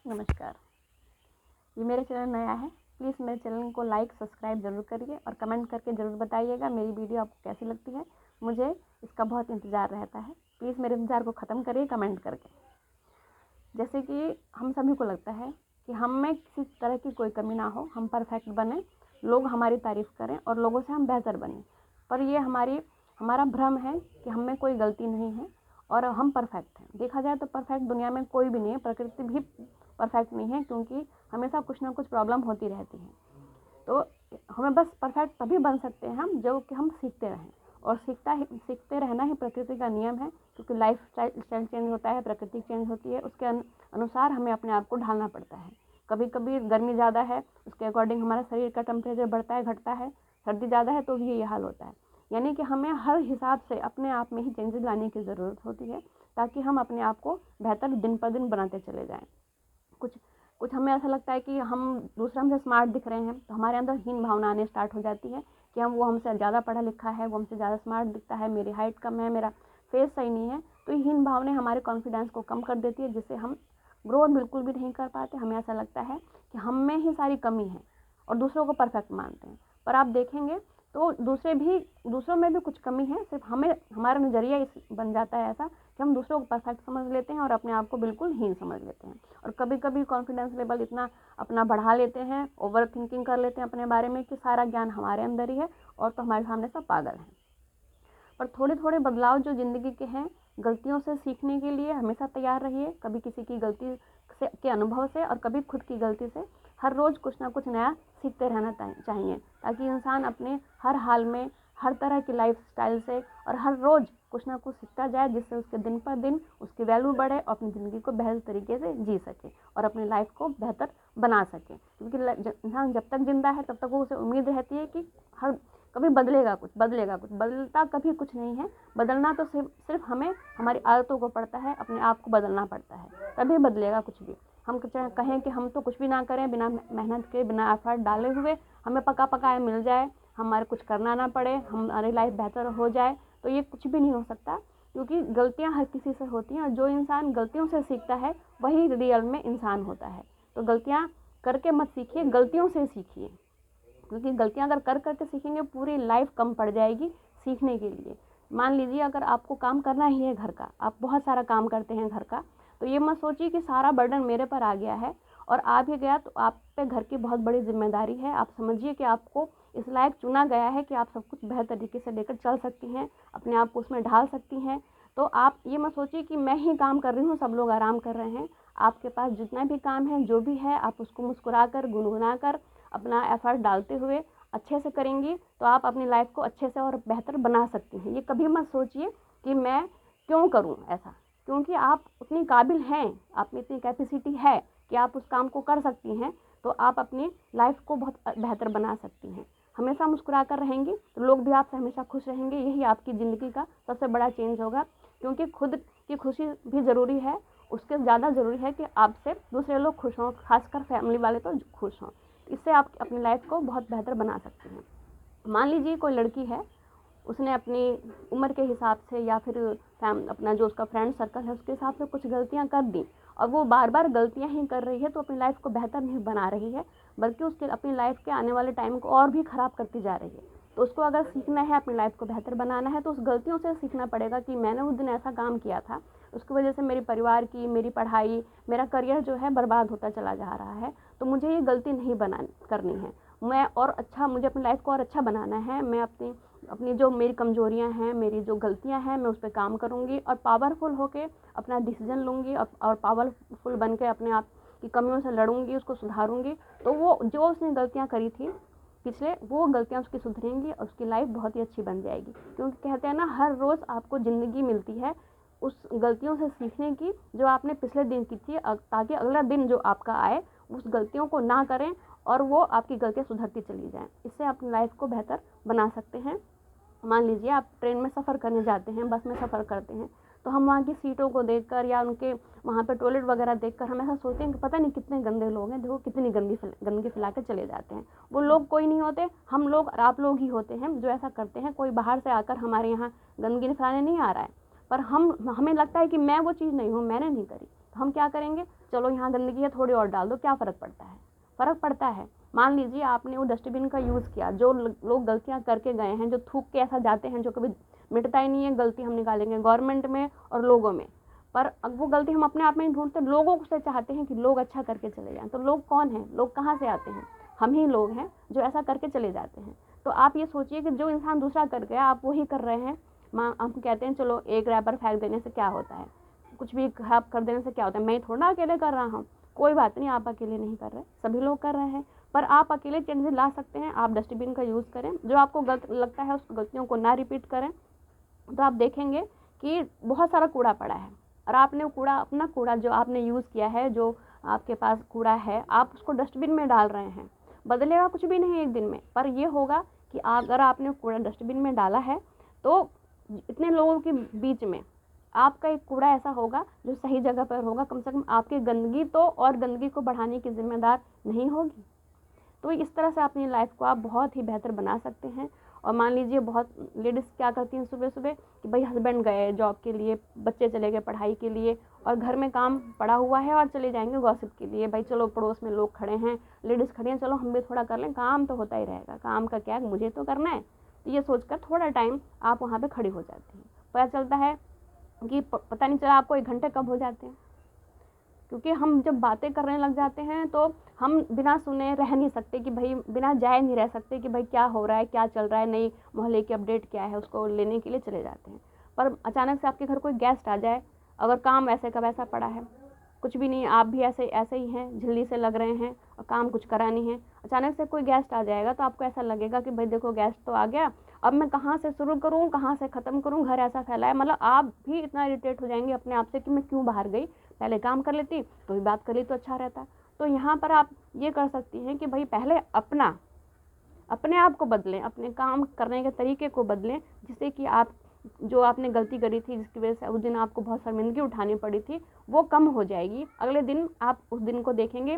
नमस्कार। ये मेरे चैनल नया है, प्लीज़ मेरे चैनल को लाइक सब्सक्राइब ज़रूर करिए और कमेंट करके ज़रूर बताइएगा मेरी वीडियो आपको कैसी लगती है। मुझे इसका बहुत इंतज़ार रहता है, प्लीज़ मेरे इंतज़ार को ख़त्म करिए कमेंट करके। जैसे कि हम सभी को लगता है कि हम में किसी तरह की कोई कमी ना हो, हम परफेक्ट बने, लोग हमारी तारीफ़ करें और लोगों से हम बेहतर बने। पर ये हमारा भ्रम है कि हम में कोई गलती नहीं है और हम परफेक्ट हैं। देखा जाए तो परफेक्ट दुनिया में कोई भी नहीं है, प्रकृति भी परफेक्ट नहीं है, क्योंकि हमेशा कुछ ना कुछ प्रॉब्लम होती रहती है। तो हमें बस परफेक्ट तभी बन सकते हैं हम जो कि हम सीखते रहें, और सीखते रहना ही प्रकृति का नियम है, क्योंकि लाइफ स्टाइल चेंज होता है, प्रकृति चेंज होती है, उसके अनुसार हमें अपने आप को ढालना पड़ता है। कभी कभी गर्मी ज़्यादा है, उसके अकॉर्डिंग हमारा शरीर का टेम्परेचर बढ़ता है घटता है, सर्दी ज़्यादा है तो भी ये हाल होता है। यानी कि हमें हर हिसाब से अपने आप में ही चेंजेस लाने की ज़रूरत होती है, ताकि हम अपने आप को बेहतर दिन पर दिन बनाते चले जाएँ। कुछ हमें ऐसा लगता है कि हम दूसरे हमसे स्मार्ट दिख रहे हैं, तो हमारे अंदर हीन भावना आने स्टार्ट हो जाती है कि वो हमसे ज़्यादा पढ़ा लिखा है, वो हमसे ज़्यादा स्मार्ट दिखता है, मेरी हाइट कम है, मेरा फेस सही नहीं है। तो ये हीन भावना हमारे कॉन्फिडेंस को कम कर देती है, जिससे हम ग्रोथ बिल्कुल भी नहीं कर पाते। हमें ऐसा लगता है कि हम में ही सारी कमी है और दूसरों को परफेक्ट मानते हैं। पर आप देखेंगे तो दूसरों में भी कुछ कमी है, सिर्फ हमारा नज़रिया बन जाता है ऐसा कि हम दूसरों को परफेक्ट समझ लेते हैं और अपने आप को बिल्कुल हीन समझ लेते हैं। और कभी कभी कॉन्फिडेंस लेवल इतना अपना बढ़ा लेते हैं, ओवर थिंकिंग कर लेते हैं अपने बारे में कि सारा ज्ञान हमारे अंदर ही है और तो हमारे सामने सब पागल हैं। पर थोड़े थोड़े बदलाव जो ज़िंदगी के हैं, गलतियों से सीखने के लिए हमेशा तैयार रहिए। कभी किसी की गलती के अनुभव से और कभी खुद की गलती से हर रोज़ कुछ ना कुछ नया सीखते रहना चाहिए, ताकि इंसान अपने हर हाल में, हर तरह की लाइफ स्टाइल से और हर रोज़ कुछ ना कुछ सीखता जाए, जिससे उसके दिन पर दिन उसकी वैल्यू बढ़े और अपनी ज़िंदगी को बेहतर तरीके से जी सके और अपनी लाइफ को बेहतर बना सके। क्योंकि इंसान जब तक जिंदा है तब तक वो उसे उम्मीद रहती है कि कभी बदलेगा कुछ, बदलता कभी कुछ नहीं है। बदलना तो सिर्फ हमें हमारी आदतों को पड़ता है, अपने आप को बदलना पड़ता है, तभी बदलेगा कुछ भी। हम कहें कि हम तो कुछ भी ना करें, बिना मेहनत के, बिना एफर्ट डाले हुए हमें पका पकाया मिल जाए, हमारे कुछ करना ना पड़े, हमारी लाइफ बेहतर हो जाए, तो ये कुछ भी नहीं हो सकता। क्योंकि गलतियां हर किसी से होती हैं और जो इंसान गलतियों से सीखता है वही रियल में इंसान होता है। तो गलतियां करके मत सीखिए, गलतियों से सीखिए, क्योंकि गलतियां अगर कर करके सीखेंगे पूरी लाइफ कम पड़ जाएगी सीखने के लिए। मान लीजिए अगर आपको काम करना ही है घर का, आप बहुत सारा काम करते हैं घर का, तो ये मत सोचिए कि सारा बर्डन मेरे पर आ गया है और आ भी गया तो आप पे घर की बहुत बड़ी जिम्मेदारी है। आप समझिए कि आपको इस लायक चुना गया है कि आप सब कुछ बेहतर तरीके से लेकर चल सकती हैं, अपने आप को उसमें ढाल सकती हैं। तो आप ये मत सोचिए कि मैं ही काम कर रही हूँ, सब लोग आराम कर रहे हैं। आपके पास जितना भी काम है, जो भी है, आप उसको मुस्कुरा कर, गुनगुना कर, अपना एफर्ट डालते हुए अच्छे से करेंगी तो आप अपनी लाइफ को अच्छे से और बेहतर बना सकती हैं। ये कभी मत सोचिए कि मैं क्यों करूं ऐसा, क्योंकि आप उतनी काबिल हैं, आप में इतनी कैपेसिटी है कि आप उस काम को कर सकती हैं। तो आप अपनी लाइफ को बहुत बेहतर बना सकती हैं। हमेशा मुस्कुरा कर रहेंगी तो लोग भी आपसे हमेशा खुश रहेंगे। यही आपकी ज़िंदगी का सबसे बड़ा चेंज होगा, क्योंकि खुद की खुशी भी ज़रूरी है, उसके ज़्यादा ज़रूरी है कि आपसे दूसरे लोग खुश हों, खासकर फैमिली वाले तो खुश हों। इससे आप अपनी लाइफ को बहुत बेहतर बना सकते हैं। मान लीजिए कोई लड़की है, उसने अपनी उम्र के हिसाब से या फिर अपना जो उसका फ्रेंड सर्कल है उसके हिसाब से कुछ गलतियां कर दी और वो बार बार गलतियां ही कर रही है, तो अपनी लाइफ को बेहतर नहीं बना रही है, बल्कि उसके अपनी लाइफ के आने वाले टाइम को और भी ख़राब करती जा रही है। तो उसको अगर सीखना है, अपनी लाइफ को बेहतर बनाना है, तो उस गलतियों से सीखना पड़ेगा कि मैंने उस दिन ऐसा काम किया था, उसकी वजह से मेरे परिवार की, मेरी पढ़ाई, मेरा करियर जो है बर्बाद होता चला जा रहा है। तो मुझे ये गलती नहीं करनी है। मुझे अपनी लाइफ को और अच्छा बनाना है। मैं अपनी जो मेरी कमजोरियां हैं, मेरी जो गलतियां हैं, मैं उस पर काम करूंगी और पावरफुल होके अपना डिसीजन लूंगी और पावरफुल बन के अपने आप की कमियों से लड़ूंगी, उसको सुधारूंगी। तो वो जो उसने गलतियां करी थी पिछले, वो गलतियां उसकी सुधरेंगी और उसकी लाइफ बहुत ही अच्छी बन जाएगी। क्योंकि कहते हैं ना, हर रोज़ आपको ज़िंदगी मिलती है उस गलतियों से सीखने की जो आपने पिछले दिन की थी, ताकि अगला दिन जो आपका आए उस गलतियों को ना करें और वो आपकी गलतियां सुधरती चली जाएं। इससे अपनी लाइफ को बेहतर बना सकते हैं। मान लीजिए आप ट्रेन में सफ़र करने जाते हैं, बस में सफ़र करते हैं, तो हम वहाँ की सीटों को देखकर या उनके वहाँ पे टॉयलेट वगैरह देखकर हम ऐसा सोचते हैं कि पता नहीं कितने गंदे लोग हैं, देखो कितनी गंदगी फैला के चले जाते हैं। वो लोग कोई नहीं होते, हम लोग और आप लोग ही होते हैं जो ऐसा करते हैं। कोई बाहर से आकर हमारे यहाँ गंदगी फैलाने नहीं आ रहा है, पर हमें लगता है कि मैं वो चीज़ नहीं हूँ, मैंने नहीं करी। तो हम क्या करेंगे, चलो यहाँ गंदगी है थोड़ी और डाल दो, क्या फ़र्क पड़ता है? फ़र्क पड़ता है। मान लीजिए आपने वो डस्टबिन का यूज़ किया, जो लोग गलतियाँ करके गए हैं, जो थूक के ऐसा जाते हैं, जो कभी मिटता ही नहीं है, गलती हम निकालेंगे गवर्नमेंट में और लोगों में, पर अब वो गलती हम अपने आप में ही ढूंढते, लोगों से चाहते हैं कि लोग अच्छा करके चले जाएं। तो लोग कौन हैं? लोग कहाँ से आते हैं? हम ही लोग हैं जो ऐसा करके चले जाते हैं। तो आप ये सोचिए कि जो इंसान दूसरा कर गया आप वही कर रहे हैं। हम कहते हैं चलो एक रैपर फेंक देने से क्या होता है, कुछ भी खराब कर देने से क्या होता है, मैं थोड़ा अकेले कर रहा हूँ। कोई बात नहीं, आप अकेले नहीं कर रहे, सभी लोग कर रहे हैं, पर आप अकेले चेंजेस ला सकते हैं। आप डस्टबिन का यूज़ करें, जो आपको गलत लगता है उस गलतियों को ना रिपीट करें, तो आप देखेंगे कि बहुत सारा कूड़ा पड़ा है और आपने कूड़ा, अपना कूड़ा जो आपने यूज़ किया है, जो आपके पास कूड़ा है, आप उसको डस्टबिन में डाल रहे हैं। बदलेगा कुछ भी नहीं एक दिन में, पर ये होगा कि अगर आपने कूड़ा डस्टबिन में डाला है तो इतने लोगों के बीच में आपका एक कूड़ा ऐसा होगा जो सही जगह पर होगा। कम से कम आपकी गंदगी तो और गंदगी को बढ़ाने की जिम्मेदार नहीं होगी। तो इस तरह से अपनी लाइफ को आप बहुत ही बेहतर बना सकते हैं। और मान लीजिए बहुत लेडीज़ क्या करती हैं सुबह सुबह कि भाई हस्बैंड गए जॉब के लिए, बच्चे चले गए पढ़ाई के लिए और घर में काम पड़ा हुआ है और चले जाएंगे गॉसिप के लिए, भाई चलो पड़ोस में लोग खड़े हैं, लेडीज़ खड़ी हैं, चलो हम भी थोड़ा कर लें, काम तो होता ही रहेगा, काम का क्या, मुझे तो करना है। तो ये सोचकर थोड़ा टाइम आप वहाँ पर खड़ी हो जाती हैं। पता चलता है कि पता नहीं चला आपको 1 घंटे कब हो जाते हैं, क्योंकि हम जब बातें करने लग जाते हैं तो हम बिना सुने रह नहीं सकते, कि भाई बिना जाए नहीं रह सकते कि भाई क्या हो रहा है, क्या चल रहा है, नई मोहल्ले की अपडेट क्या है, उसको लेने के लिए चले जाते हैं। पर अचानक से आपके घर कोई गेस्ट आ जाए, अगर काम वैसे का वैसा पड़ा है, कुछ भी नहीं, आप भी ऐसे ही हैं, झिल्ली से लग रहे हैं और काम कुछ करा नहीं है, अचानक से कोई गेस्ट आ जाएगा तो आपको ऐसा लगेगा कि भाई देखो गेस्ट तो आ गया, अब मैं कहाँ से शुरू करूँ, कहाँ से ख़त्म करूँ, घर ऐसा फैला है, मतलब आप भी इतना इरिटेट हो जाएंगे अपने आप से कि मैं क्यों बाहर गई, पहले काम कर लेती तो भी बात कर ली तो अच्छा रहता। तो यहाँ पर आप ये कर सकती हैं कि भाई पहले अपने आप को बदलें, अपने काम करने के तरीके को बदलें, जिससे कि आप जो आपने गलती करी थी, जिसकी वजह से उस दिन आपको बहुत शर्मिंदगी उठानी पड़ी थी, वो कम हो जाएगी। अगले दिन आप उस दिन को देखेंगे,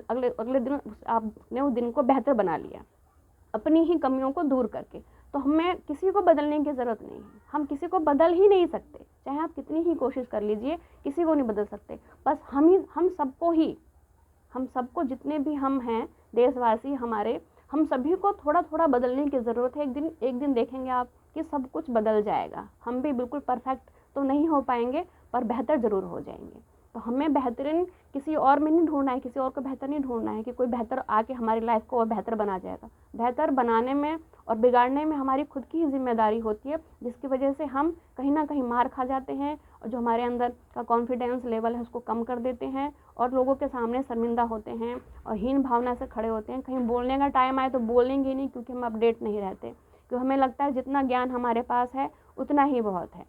अगले दिन आपने उस दिन को बेहतर बना लिया अपनी ही कमियों को दूर करके। तो हमें किसी को बदलने की ज़रूरत नहीं है, हम किसी को बदल ही नहीं सकते, चाहे आप कितनी ही कोशिश कर लीजिए, किसी को नहीं बदल सकते। बस हम सबको जितने भी हम हैं देशवासी हमारे, हम सभी को थोड़ा थोड़ा बदलने की ज़रूरत है। एक दिन देखेंगे आप कि सब कुछ बदल जाएगा। हम भी बिल्कुल परफेक्ट तो नहीं हो पाएंगे, पर बेहतर ज़रूर हो जाएंगे। तो हमें बेहतरीन किसी और में नहीं ढूंढना है, किसी और को बेहतर नहीं ढूंढना है कि कोई बेहतर आके हमारी लाइफ को और बेहतर बना जाएगा। बेहतर बनाने में और बिगाड़ने में हमारी खुद की ही जिम्मेदारी होती है, जिसकी वजह से हम कहीं ना कहीं मार खा जाते हैं और जो हमारे अंदर का कॉन्फिडेंस लेवल है उसको कम कर देते हैं और लोगों के सामने शर्मिंदा होते हैं और हीन भावना से खड़े होते हैं। कहीं बोलने का टाइम आए तो बोलेंगे नहीं, क्योंकि हम अपडेट नहीं रहते, क्योंकि हमें लगता है जितना ज्ञान हमारे पास है उतना ही बहुत है।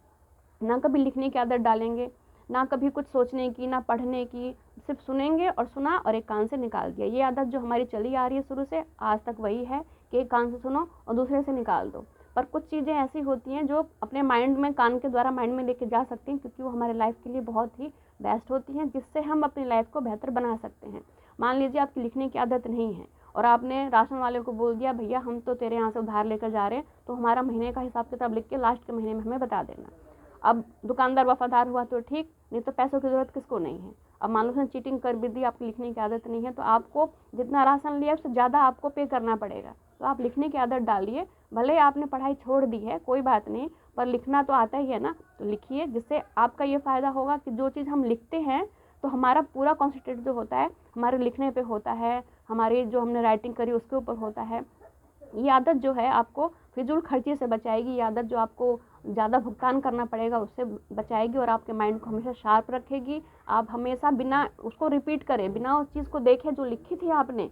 ना कभी लिखने की आदत डालेंगे, ना कभी कुछ सोचने की, ना पढ़ने की, सिर्फ सुनेंगे और सुना और एक कान से निकाल दिया। ये आदत जो हमारी चली आ रही है शुरू से आज तक वही है कि एक कान से सुनो और दूसरे से निकाल दो। पर कुछ चीज़ें ऐसी होती हैं जो अपने माइंड में, कान के द्वारा माइंड में लेके जा सकती हैं, क्योंकि वो हमारे लाइफ के लिए बहुत ही बेस्ट होती हैं, जिससे हम अपनी लाइफ को बेहतर बना सकते हैं। मान लीजिए आपकी लिखने की आदत नहीं है और आपने राशन वाले को बोल दिया भैया हम तो तेरे यहाँ से उधार लेकर जा रहे हैं, तो हमारा महीने का हिसाब किताब लिख के लास्ट के महीने में हमें बता देना। अब दुकानदार वफादार हुआ तो ठीक, नहीं तो पैसों की ज़रूरत किसको नहीं है। अब मान लो उसने चीटिंग कर भी दी, आपकी लिखने की आदत नहीं है, तो आपको जितना राशन लिया उससे ज़्यादा आपको पे करना पड़ेगा। तो आप लिखने की आदत डालिए, भले आपने पढ़ाई छोड़ दी है कोई बात नहीं, पर लिखना तो आता ही है ना, तो लिखिए, जिससे आपका ये फ़ायदा होगा कि जो चीज़ हम लिखते हैं तो हमारा पूरा कॉन्सेंट्रेट जो होता है हमारे लिखने पे होता है, हमारी जो हमने राइटिंग करी उसके ऊपर होता है। ये आदत जो है आपको फिजूल खर्ची से बचाएगी, ये आदत जो आपको ज़्यादा भुगतान करना पड़ेगा उससे बचाएगी और आपके माइंड को हमेशा शार्प रखेगी। आप हमेशा बिना उसको रिपीट करें, बिना उस चीज़ को देखे जो लिखी थी आपने,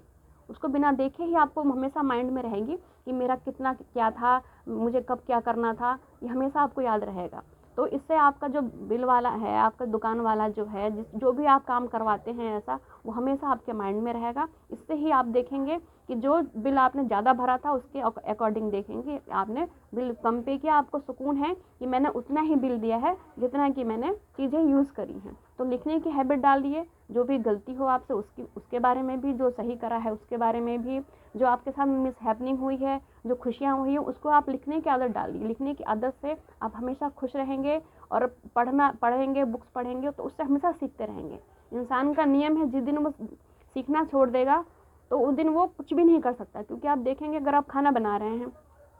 उसको बिना देखे ही आपको हमेशा माइंड में रहेगी कि मेरा कितना क्या था, मुझे कब क्या करना था, ये हमेशा आपको याद रहेगा। तो इससे आपका जो बिल वाला है, आपका दुकान वाला जो है, जो भी आप काम करवाते हैं ऐसा, वो हमेशा आपके माइंड में रहेगा। इससे ही आप देखेंगे कि जो बिल आपने ज़्यादा भरा था उसके अकॉर्डिंग देखेंगे, आपने बिल कम पे किया, आपको सुकून है कि मैंने उतना ही बिल दिया है जितना कि मैंने चीज़ें यूज़ करी हैं। तो लिखने की हैबिट डालिए, जो भी गलती हो आपसे उसके बारे में भी, जो सही करा है उसके बारे में भी, जो आपके साथ मिस हैपनिंग हुई है, जो खुशियाँ हुई हैं, उसको आप लिखने की आदत डालिए। लिखने की आदत से आप हमेशा खुश रहेंगे और पढ़ेंगे, बुक्स पढ़ेंगे तो उससे हमेशा सीखते रहेंगे। इंसान का नियम है, जिस दिन वो सीखना छोड़ देगा तो उस दिन वो कुछ भी नहीं कर सकता। क्योंकि आप देखेंगे, अगर आप खाना बना रहे हैं,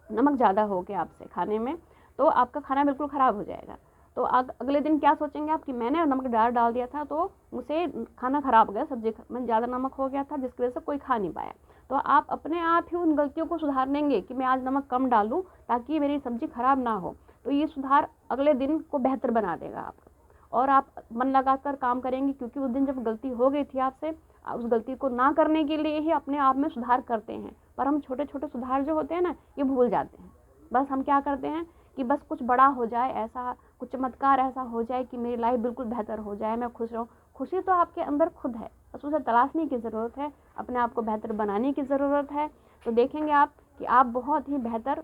नमक ज़्यादा हो गया आपसे खाने में, तो आपका खाना बिल्कुल ख़राब हो जाएगा। तो अगले दिन क्या सोचेंगे आप कि मैंने नमक डाल दिया था तो मुझसे खाना ख़राब हो गया, सब्जी में ज़्यादा नमक हो गया था जिसकी वजह से कोई खा नहीं पाया। तो आप अपने आप ही उन गलतियों को सुधार लेंगे कि मैं आज नमक कम डालूँ ताकि मेरी सब्ज़ी ख़राब ना हो। तो ये सुधार अगले दिन को बेहतर बना देगा आपका, और आप मन लगाकर काम करेंगे। क्योंकि उस दिन जब गलती हो गई थी आपसे, उस गलती को ना करने के लिए ही अपने आप में सुधार करते हैं। पर हम छोटे छोटे सुधार जो होते हैं ना, ये भूल जाते हैं। बस हम क्या करते हैं कि बस कुछ बड़ा हो जाए, ऐसा कुछ चमत्कार ऐसा हो जाए कि मेरी लाइफ बिल्कुल बेहतर हो जाए, मैं खुश रहूँ। खुशी तो आपके अंदर खुद है, बस उसे तलाशने की ज़रूरत है, अपने आप को बेहतर बनाने की ज़रूरत है। तो देखेंगे आप कि आप बहुत ही बेहतर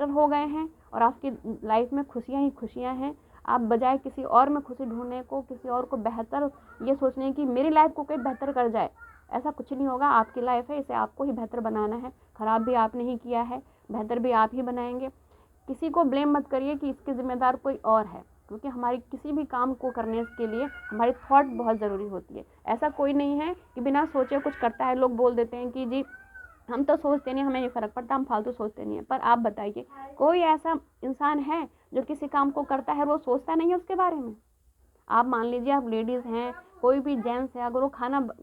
हो गए हैं, और आपकी लाइफ में खुशियाँ ही खुशियाँ हैं। आप बजाय किसी और में खुशी ढूंढने को, किसी और को बेहतर ये सोचने की मेरी लाइफ को कोई बेहतर कर जाए, ऐसा कुछ नहीं होगा। आपकी लाइफ है, इसे आपको ही बेहतर बनाना है। ख़राब भी आपने ही किया है, बेहतर भी आप ही बनाएंगे। किसी को ब्लेम मत करिए कि इसके ज़िम्मेदार कोई और है, क्योंकि हमारी किसी भी काम को करने के लिए हमारी थॉट बहुत ज़रूरी होती है। ऐसा कोई नहीं है कि बिना सोचे कुछ करता है। लोग बोल देते हैं कि जी हम तो सोचते नहीं, हमें नहीं फ़र्क पड़ता, हम फालतू सोचते नहीं है। पर आप बताइए, कोई ऐसा इंसान है जो किसी काम को करता है वो सोचता नहीं है उसके बारे में? आप मान लीजिए, आप लेडीज़ हैं, कोई भी जेंट्स है, अगर वो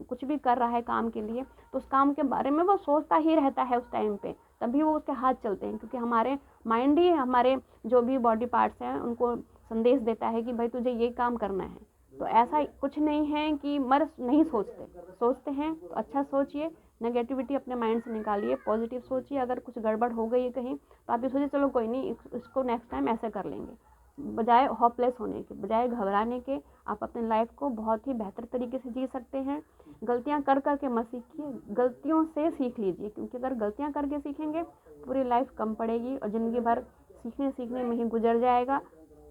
कुछ भी कर रहा है काम के लिए, तो उस काम के बारे में वो सोचता ही रहता है उस टाइम पे, तभी वो उसके हाथ चलते हैं। क्योंकि हमारे माइंड ही हमारे जो भी बॉडी पार्ट्स हैं उनको संदेश देता है कि भाई तुझे ये काम करना है। तो ऐसा कुछ नहीं है कि मर्द नहीं सोचते हैं। तो अच्छा सोचिए, नेगेटिविटी अपने माइंड से निकालिए, पॉजिटिव सोचिए। अगर कुछ गड़बड़ हो गई है कहीं, तो आप ये सोचिए चलो कोई नहीं, इसको नेक्स्ट टाइम ऐसे कर लेंगे। बजाय होपलेस होने के, बजाय घबराने के, आप अपनी लाइफ को बहुत ही बेहतर तरीके से जी सकते हैं। गलतियां कर के मत सीखिए, गलतियों से सीख लीजिए। क्योंकि अगर गलतियां करके सीखेंगे, पूरी लाइफ कम पड़ेगी और ज़िंदगी भर सीखने में ही गुजर जाएगा,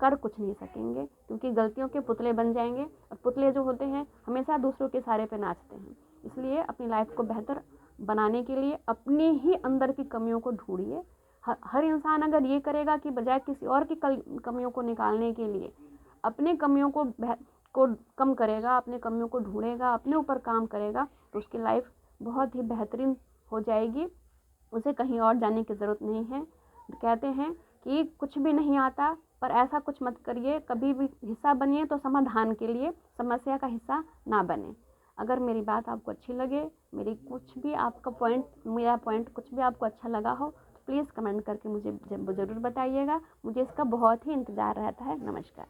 कर कुछ नहीं सकेंगे। क्योंकि गलतियों के पुतले बन जाएंगे, और पुतले जो होते हैं हमेशा दूसरों के सहारे पे नाचते हैं। इसलिए अपनी लाइफ को बेहतर बनाने के लिए अपने ही अंदर की कमियों को ढूंढिए। हर इंसान अगर ये करेगा कि बजाय किसी और की कमियों को निकालने के लिए अपने कमियों को कम करेगा, अपने कमियों को ढूंढेगा, अपने ऊपर काम करेगा, तो उसकी लाइफ बहुत ही बेहतरीन हो जाएगी। उसे कहीं और जाने की ज़रूरत नहीं है। कहते हैं कि कुछ भी नहीं आता, पर ऐसा कुछ मत करिए, कभी भी हिस्सा बनिए तो समाधान के लिए, समस्या का हिस्सा ना बने। अगर मेरी बात आपको अच्छी लगे, मेरा पॉइंट कुछ भी आपको अच्छा लगा हो, तो प्लीज़ कमेंट करके मुझे ज़रूर बताइएगा। मुझे इसका बहुत ही इंतज़ार रहता है। नमस्कार।